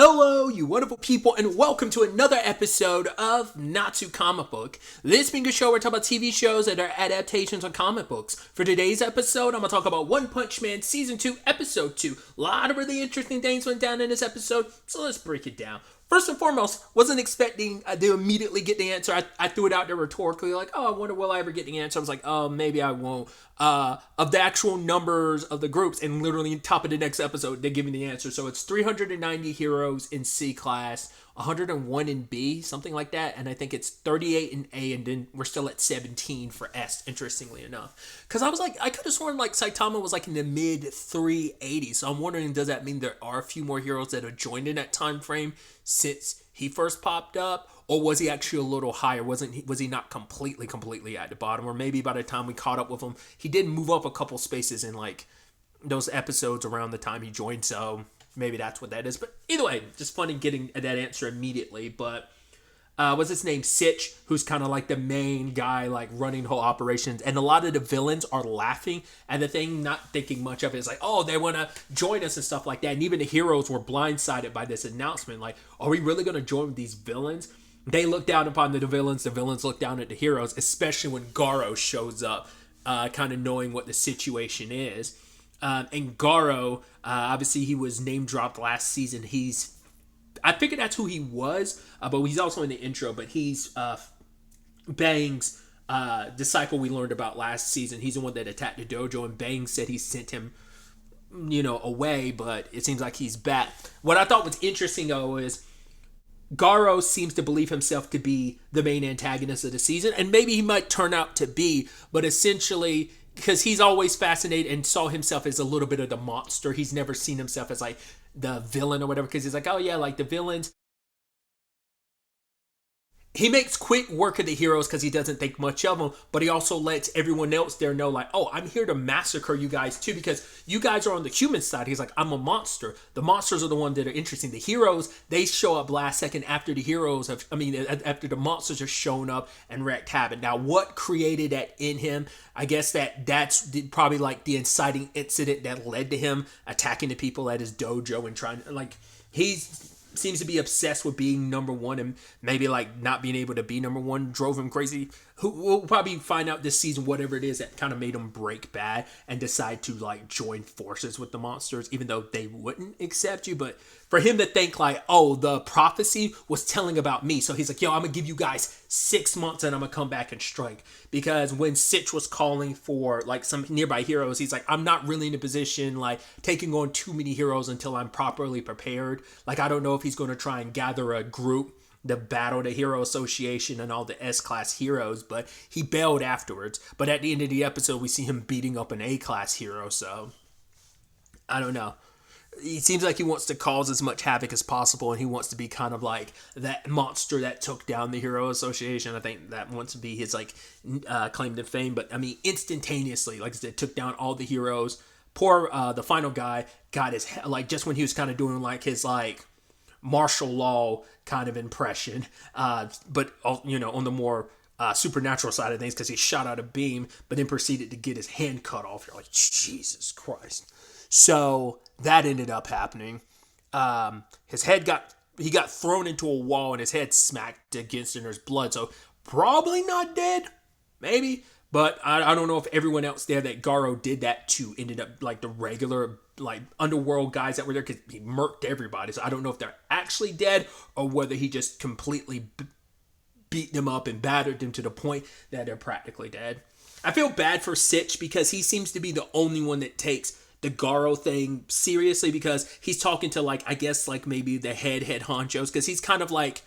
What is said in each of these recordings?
Hello, you wonderful people, and welcome to another episode of Natsu Comic Book. This being a show where we talk about TV shows that are adaptations of comic books. For today's episode, I'm going to talk about OnePunch-Man Season 2, Episode 2. A lot of really interesting things went down in this episode, so let's break it down. First and foremost, wasn't expecting to immediately get the answer. I threw it out there rhetorically, like, I wonder will I ever get the answer? I was like, maybe I won't. Of the actual numbers of the groups, and literally top of the next episode, they give me the answer. So it's 390 heroes in C class, 101 in B, something like that, and I think it's 38 in A, and then we're still at 17 for S, interestingly enough. Because I was like, I could have sworn like Saitama was like in the mid 380s, so I'm wondering, does that mean there are a few more heroes that have joined in that time frame since he first popped up? Or was he actually a little higher? Was he not completely at the bottom? Or maybe by the time we caught up with him, he did move up a couple spaces in like those episodes around the time he joined, so maybe that's what that is. But either way, just funny getting that answer immediately. But what's his name? Sitch, who's kind of like the main guy, like running the whole operations. And a lot of the villains are laughing at the thing, not thinking much of it. It's like, oh, they want to join us and stuff like that. And even the heroes were blindsided by this announcement. Like, are we really going to join these villains? They look down upon the villains look down at the heroes, especially when Garo shows up, kind of knowing what the situation is. And Garo, obviously he was name dropped last season. I figured that's who he was, but he's also in the intro, but he's Bang's disciple we learned about last season. He's the one that attacked the dojo, and Bang said he sent him, away, but it seems like he's back. What I thought was interesting, though, is Garo seems to believe himself to be the main antagonist of the season, and maybe he might turn out to be, but essentially, because he's always fascinated and saw himself as a little bit of the monster. He's never seen himself as like the villain or whatever, because he's like, oh yeah, like the villains. He makes quick work of the heroes because he doesn't think much of them, but he also lets everyone else there know, like, oh, I'm here to massacre you guys too, because you guys are on the human side. He's like, I'm a monster. The monsters are the ones that are interesting. The heroes, they show up last second after after the monsters have shown up and wreaked havoc. Now, what created that in him? I guess that's probably like the inciting incident that led to him attacking the people at his dojo and trying, like, seems to be obsessed with being number one, and maybe like not being able to be number one drove him crazy. We'll probably find out this season whatever it is that kind of made him break bad and decide to like join forces with the monsters, even though they wouldn't accept you. But for him to think like, oh, the prophecy was telling about me, so he's like, yo, I'm gonna give you guys 6 months and I'm gonna come back and strike. Because when Sitch was calling for like some nearby heroes, he's like, I'm not really in a position like taking on too many heroes until I'm properly prepared. Like, I don't know if he's going to try and gather a group to battle the Hero Association and all the S-class heroes, but he bailed afterwards. But at the end of the episode, we see him beating up an A-class hero, so I don't know. It seems like he wants to cause as much havoc as possible, and he wants to be kind of like that monster that took down the Hero Association. I think that wants to be his like claim to fame. But I mean, instantaneously, like I said, took down all the heroes. Poor the final guy got his like just when he was kind of doing like his like martial law kind of impression, but on the more supernatural side of things, because he shot out a beam, but then proceeded to get his hand cut off. You're like, Jesus Christ. So that ended up happening. His head got thrown into a wall and his head smacked against it and there's blood. So probably not dead, maybe. But I don't know if everyone else there that Garo did that to ended up like the regular like underworld guys that were there, because he murked everybody. So I don't know if they're actually dead or whether he just completely beat them up and battered them to the point that they're practically dead. I feel bad for Sitch because he seems to be the only one that takes the Garo thing seriously, because he's talking to like, I guess like maybe the head honchos, because he's kind of like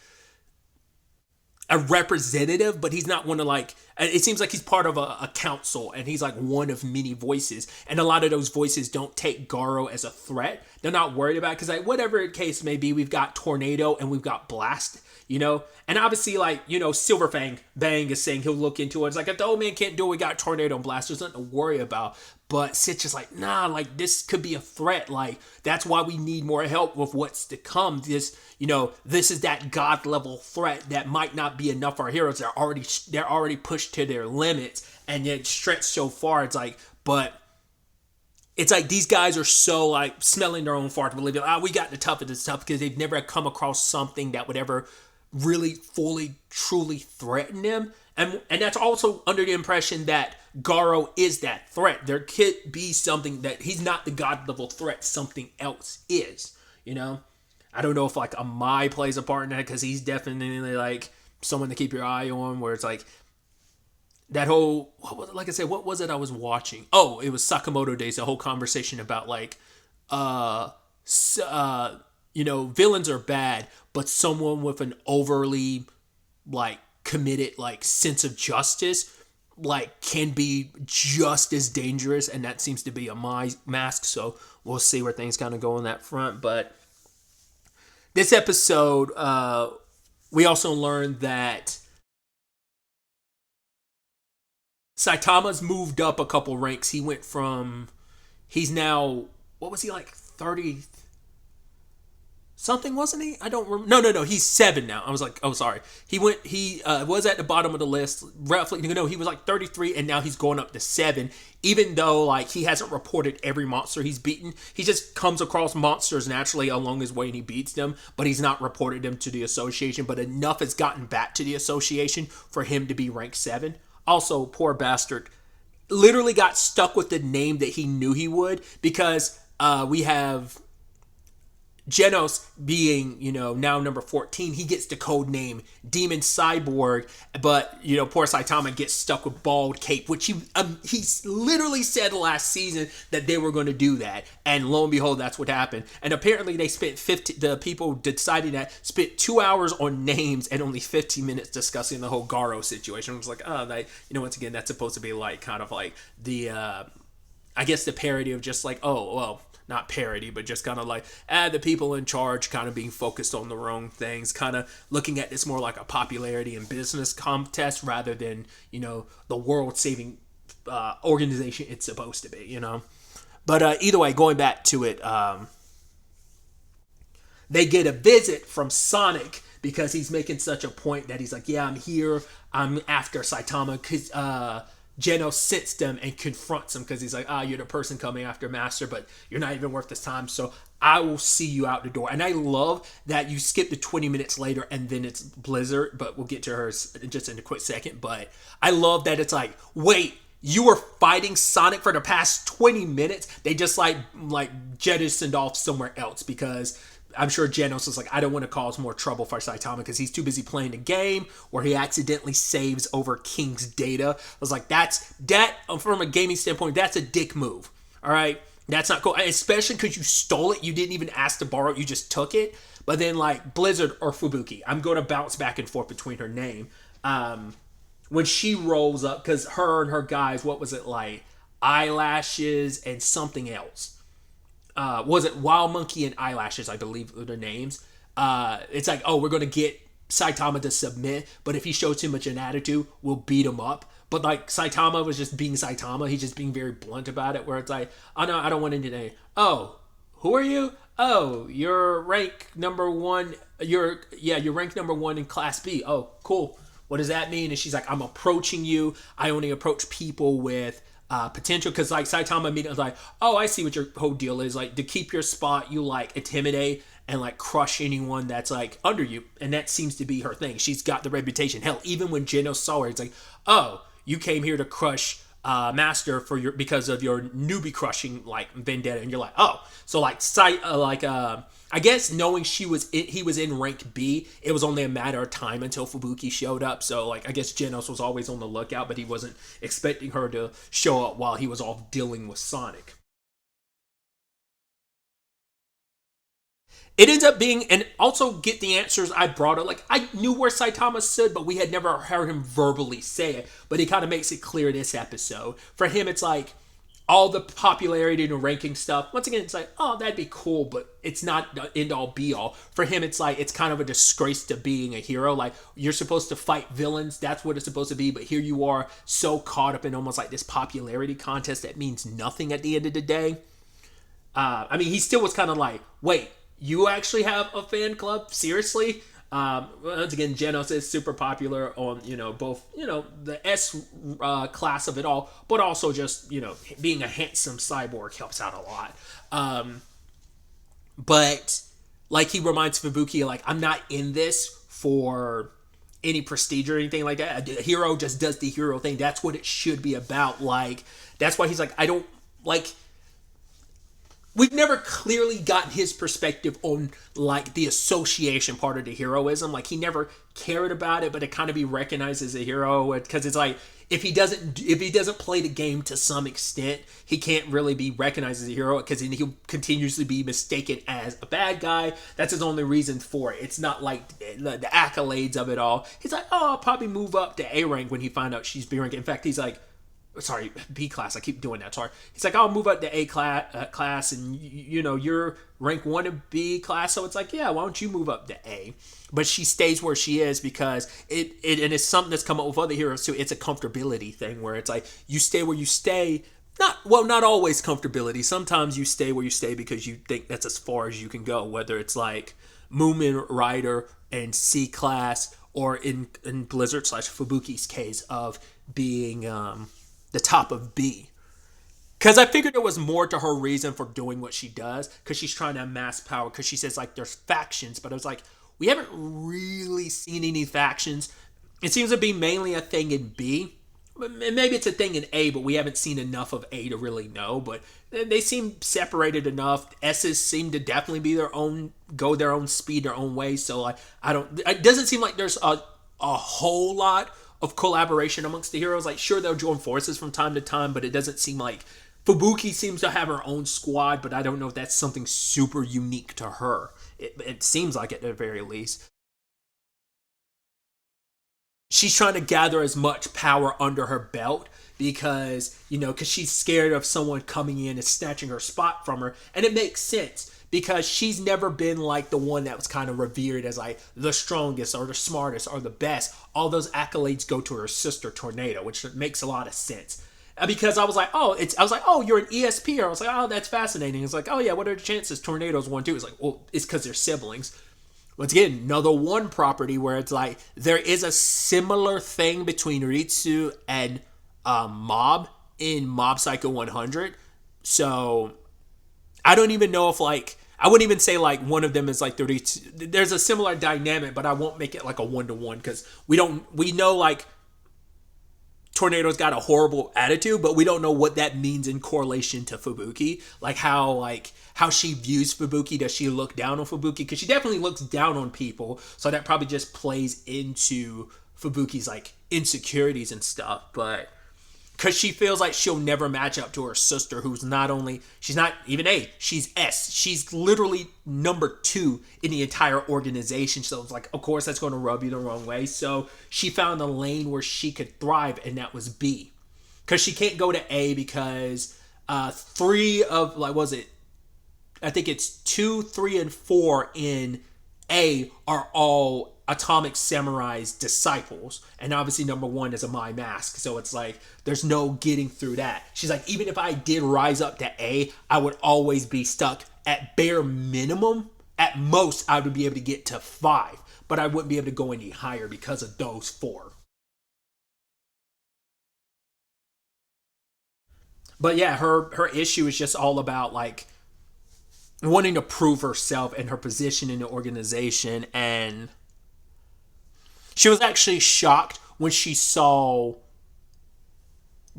a representative, but he's not one of like, it seems like he's part of a council and he's like one of many voices, and a lot of those voices don't take Garo as a threat. They're not worried about it, because like whatever the case may be, we've got Tornado and we've got Blast, and obviously like, Silverfang Bang is saying he'll look into it. It's like, if the old man can't do it, we got Tornado and Blast, there's nothing to worry about. But Sitch is like, nah, like this could be a threat. Like, that's why we need more help with what's to come. This is that God level threat that might not be enough for our heroes. They're already pushed to their limits and yet stretched so far. It's like, but it's like these guys are so like smelling their own fart, believing, we got the tough of this stuff because they've never come across something that would ever really fully truly threaten them. And that's also under the impression that Garo is that threat. There could be something that he's not the god level threat, something else is, you know. I don't know if like a Mai plays a part in that, because he's definitely like someone to keep your eye on, where it's like that whole, like I said, what was it I was watching? Oh, it was Sakamoto Days, the whole conversation about like villains are bad, but someone with an overly like committed like sense of justice like can be just as dangerous, and that seems to be a mask. So we'll see where things kind of go on that front. But this episode, we also learned that Saitama's moved up a couple ranks. He's now, what was he, like 30 something, wasn't he? I don't remember. No. He's 7 now. I was like, oh, sorry. He was at the bottom of the list. Roughly, he was like 33, and now he's going up to 7. Even though like he hasn't reported every monster he's beaten, he just comes across monsters naturally along his way and he beats them. But he's not reported them to the association. But enough has gotten back to the association for him to be ranked 7. Also, poor bastard, literally got stuck with the name that he knew he would, because we have Genos being, now number 14, he gets the code name Demon Cyborg, but, poor Saitama gets stuck with Bald Cape, which he literally said last season that they were going to do that, and lo and behold, that's what happened. And apparently they spent the people deciding that spent 2 hours on names and only 15 minutes discussing the whole Garo situation. I was like, once again, that's supposed to be like kind of like the, I guess the parody of just like, oh, well, not parody, but just kind of like the people in charge kind of being focused on the wrong things, kind of looking at this more like a popularity and business contest rather than, the world-saving organization it's supposed to be, But either way, going back to it, they get a visit from Sonic because he's making such a point that he's like, yeah, I'm here, I'm after Saitama, because Genos sits them and confronts him because he's like, you're the person coming after Master, but you're not even worth this time, so I will see you out the door. And I love that you skip the 20 minutes later and then it's Blizzard, but we'll get to her just in a quick second. But I love that it's like, wait, you were fighting Sonic for the past 20 minutes? They just like jettisoned off somewhere else, because I'm sure Genos is like, I don't want to cause more trouble for Saitama because he's too busy playing the game, or he accidentally saves over King's data. I was like, that from a gaming standpoint, that's a dick move. All right, that's not cool, especially because you stole it. You didn't even ask to borrow it, you just took it. But then like Blizzard or Fubuki, I'm going to bounce back and forth between her name. When she rolls up, because her and her guys, what was it, like eyelashes and something else. Was it Wild Monkey and Eyelashes, I believe are their names. It's like, we're going to get Saitama to submit, but if he shows too much an attitude, we'll beat him up. But like Saitama was just being Saitama. He's just being very blunt about it, where it's like, oh no, I don't want anything. Oh, who are you? Oh, you're rank number 1. You're rank number 1 in Class B. Oh, cool. What does that mean? And she's like, I'm approaching you. I only approach people with potential, because like Saitama immediately was like, oh, I see what your whole deal is. Like, to keep your spot, you like intimidate and like crush anyone that's like under you, and that seems to be her thing. She's got the reputation. Hell, even when Genos saw her, it's like, oh, you came here to crush Master because of your newbie crushing like vendetta, and you're like, oh, so like I guess knowing he was in rank B, it was only a matter of time until Fubuki showed up. So like I guess Genos was always on the lookout, but he wasn't expecting her to show up while he was off dealing with Sonic. It ends up being, and also get the answers I brought up. Like, I knew where Saitama stood, but we had never heard him verbally say it. But he kind of makes it clear this episode. For him, it's like, all the popularity and ranking stuff, once again, it's like, oh, that'd be cool, but it's not the end-all, be-all. For him, it's like, it's kind of a disgrace to being a hero. Like, you're supposed to fight villains, that's what it's supposed to be, but here you are, so caught up in almost like this popularity contest that means nothing at the end of the day. I mean, he still was kind of like, wait, you actually have a fan club? Seriously? Once again, Genos is super popular on, both, the S class of it all, but also just, being a handsome cyborg helps out a lot. But like, he reminds Fubuki, like, I'm not in this for any prestige or anything like that. A hero just does the hero thing. That's what it should be about. Like, that's why he's like, I don't like. We've never clearly gotten his perspective on, like, the association part of the heroism. Like, he never cared about it, but it kind of be recognized as a hero, because it's like, if he doesn't play the game to some extent, he can't really be recognized as a hero, because he'll continuously be mistaken as a bad guy. That's his only reason for it. It's not like the accolades of it all. He's like, oh, I'll probably move up to A rank when he find out she's B rank. In fact, he's like, sorry, B class. I keep doing that. Sorry. He's like, I'll move up to A class, and you're rank 1 in B class, so it's like, yeah, why don't you move up to A? But she stays where she is because it and it's something that's come up with other heroes too. It's a comfortability thing where it's like, you stay where you stay. Not always comfortability. Sometimes you stay where you stay because you think that's as far as you can go. Whether it's like Moomin Rider and C class, or in Blizzard / Fubuki's case of being the top of B. Because I figured there was more to her reason for doing what she does, because she's trying to amass power, because she says, like, there's factions, but I was like, we haven't really seen any factions. It seems to be mainly a thing in B. Maybe it's a thing in A, but we haven't seen enough of A to really know. But they seem separated enough. S's seem to definitely be go their own speed, their own way. So it doesn't seem like there's a whole lot of collaboration amongst the heroes. Like, sure, they'll join forces from time to time, but it doesn't seem like Fubuki seems to have her own squad, but I don't know if that's something super unique to her. It seems like it at the very least. She's trying to gather as much power under her belt because she's scared of someone coming in and snatching her spot from her. And it makes sense because she's never been like the one that was kind of revered as like the strongest or the smartest or the best. All those accolades go to her sister Tornado, which makes a lot of sense. Because I was like, oh, you're an ESP. I was like, oh, that's fascinating. It's like, oh yeah, what are the chances Tornado's one too? It's like, well, it's because they're siblings. Once again, another one property where it's like there is a similar thing between Ritsu and Mob in Mob Psycho 100. So I don't even know if like I wouldn't even say like one of them is like 32. There's a similar dynamic, but I won't make it like a 1-to-1 because we know like Tornado's got a horrible attitude, but we don't know what that means in correlation to Fubuki. Like how she views Fubuki. Does she look down on Fubuki? Because she definitely looks down on people. So that probably just plays into Fubuki's like insecurities and stuff. But because she feels like she'll never match up to her sister, who's she's not even A, she's S. She's literally number 2 in the entire organization. So it's like, of course, that's going to rub you the wrong way. So she found a lane where she could thrive, and that was B. Because she can't go to A because 3 of, like, was it? I think it's 2, 3, and 4 in A are all Atomic Samurai's disciples, and obviously number 1 is a My Mask, so it's like there's no getting through that. She's like, even if I did rise up to A, I would always be stuck at bare minimum. At most, I would be able to get to 5, but I wouldn't be able to go any higher because of those 4. But yeah, her issue is just all about like wanting to prove herself and her position in the organization. And she was actually shocked when she saw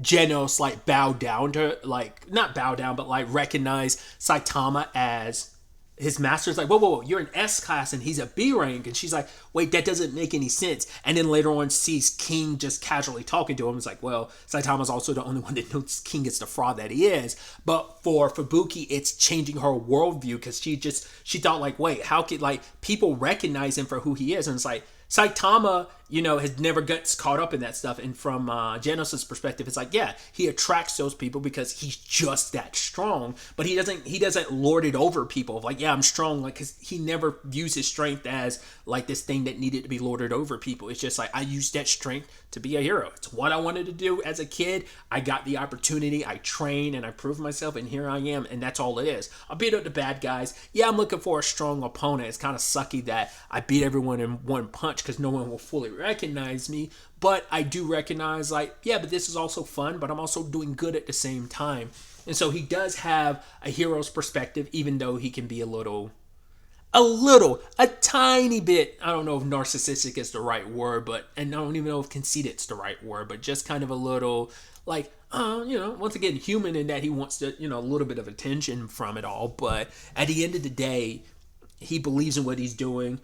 Genos like bow down to, like, not bow down, but like recognize Saitama as his master. Is like, whoa, you're an S class and he's a B rank. And she's like, wait, that doesn't make any sense. And then later on sees King just casually talking to him. It's like, well, Saitama's also the only one that knows King is the fraud that he is. But for Fubuki, it's changing her worldview because she thought like, wait, how could like people recognize him for who he is? And it's like, Saitama, has never gets caught up in that stuff. And from Genos' perspective, it's like, yeah, he attracts those people because he's just that strong. But he doesn't lord it over people. Like, yeah, I'm strong. Like, cause he never views his strength as like this thing that needed to be lorded over people. It's just like, I used that strength to be a hero. It's what I wanted to do as a kid. I got the opportunity. I trained and I proved myself, and here I am. And that's all it is. I'll beat up the bad guys. Yeah, I'm looking for a strong opponent. It's kind of sucky that I beat everyone in one punch because no one will fully recognize me. But I do recognize, like, yeah, but this is also fun, but I'm also doing good at the same time. And so he does have a hero's perspective, even though he can be a tiny bit, I don't know if narcissistic is the right word, and I don't even know if conceited is the right word, but just kind of a little, like, once again, human in that he wants to, a little bit of attention from it all. But at the end of the day, he believes in what he's doing.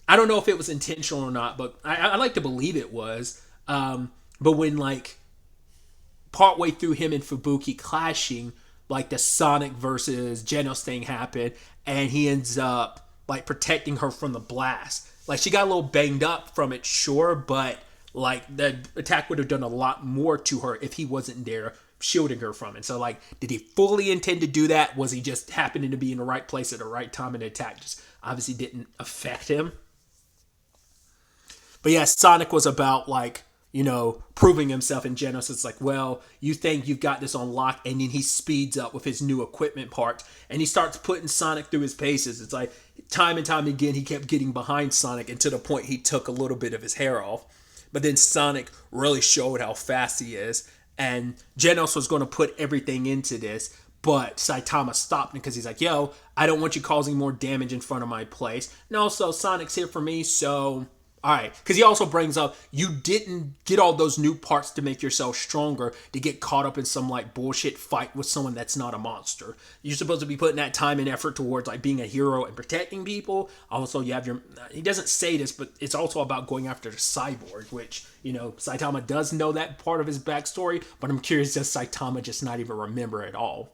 I don't know if it was intentional or not, but I like to believe it was. But when, like, partway through him and Fubuki clashing, like the Sonic versus Genos thing happened, and he ends up like protecting her from the blast. Like, she got a little banged up from it, sure, but like the attack would have done a lot more to her if he wasn't there shielding her from it. So, like, did he fully intend to do that? Was he just happening to be in the right place at the right time, and the attack just obviously didn't affect him? But yeah, Sonic was about, like, proving himself, in Genos. It's like, well, you think you've got this on lock, and then he speeds up with his new equipment parts, and he starts putting Sonic through his paces. It's like, time and time again, he kept getting behind Sonic, and to the point he took a little bit of his hair off. But then Sonic really showed how fast he is, and Genos was going to put everything into this, but Saitama stopped him because he's like, yo, I don't want you causing more damage in front of my place. And also, Sonic's here for me, so all right, because he also brings up, you didn't get all those new parts to make yourself stronger to get caught up in some like bullshit fight with someone that's not a monster. You're supposed to be putting that time and effort towards like being a hero and protecting people. Also, you have he doesn't say this, but it's also about going after the cyborg, which, Saitama does know that part of his backstory, but I'm curious, does Saitama just not even remember at all?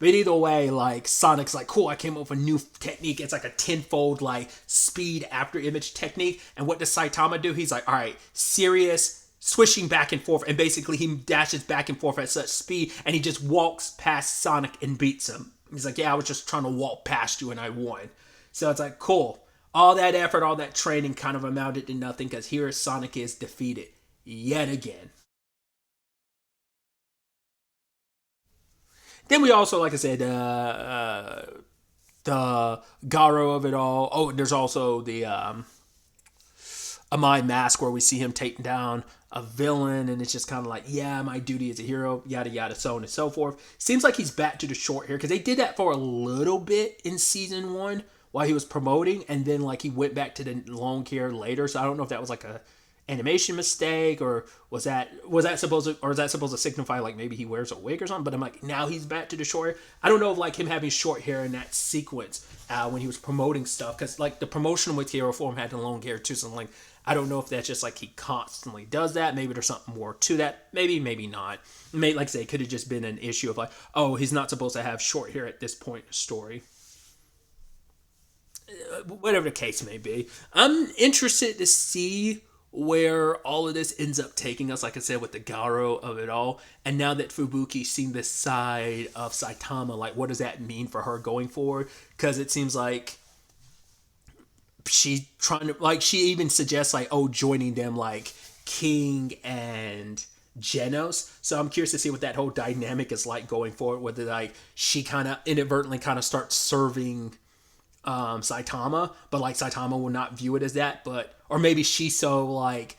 But either way, like, Sonic's like, cool, I came up with a new technique. It's like a tenfold, like, speed after image technique. And what does Saitama do? He's like, all right, serious, swishing back and forth. And basically, he dashes back and forth at such speed, and he just walks past Sonic and beats him. He's like, yeah, I was just trying to walk past you, and I won. So it's like, cool. All that effort, all that training kind of amounted to nothing, because here Sonic is defeated yet again. Then we also, like I said, the Garo of it all. Oh, and there's also the a Mind Mask where we see him taking down a villain, and it's just kind of like, yeah, my duty as a hero, yada yada, so on and so forth. Seems like he's back to the short hair because they did that for a little bit in season 1 while he was promoting, and then like he went back to the long hair later. So I don't know if that was like a animation mistake, or was that supposed to, or is that supposed to signify like maybe he wears a wig or something? But I'm like, now he's back to the short hair. I don't know if like him having short hair in that sequence when he was promoting stuff, because like the promotional material for him had the long hair too. So I'm like, I don't know if that's just like he constantly does that. Maybe there's something more to that. Maybe not. Maybe, like I say, it could have just been an issue of like, oh, he's not supposed to have short hair at this point in the story. Whatever the case may be, I'm interested to see where all of this ends up taking us, like I said, with the Garo of it all. And now that Fubuki's seen this side of Saitama, like, what does that mean for her going forward? Because it seems like she's trying to, like, she even suggests, like, oh, joining them, like, King and Genos. So I'm curious to see what that whole dynamic is like going forward, whether, like, she kind of inadvertently kind of starts serving Saitama, but like Saitama will not view it as that, but or maybe she's so like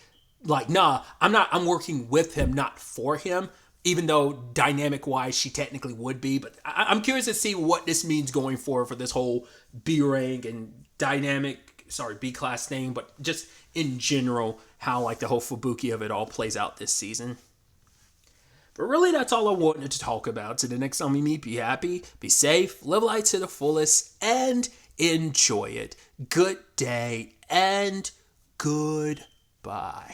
nah, I'm working with him, not for him, even though dynamic wise she technically would be. But I'm curious to see what this means going forward for this whole B rank and B class thing, but just in general how like the whole Fubuki of it all plays out this season. But really, that's all I wanted to talk about. So the next time we meet, be happy, be safe, live life to the fullest, and enjoy it. Good day and goodbye.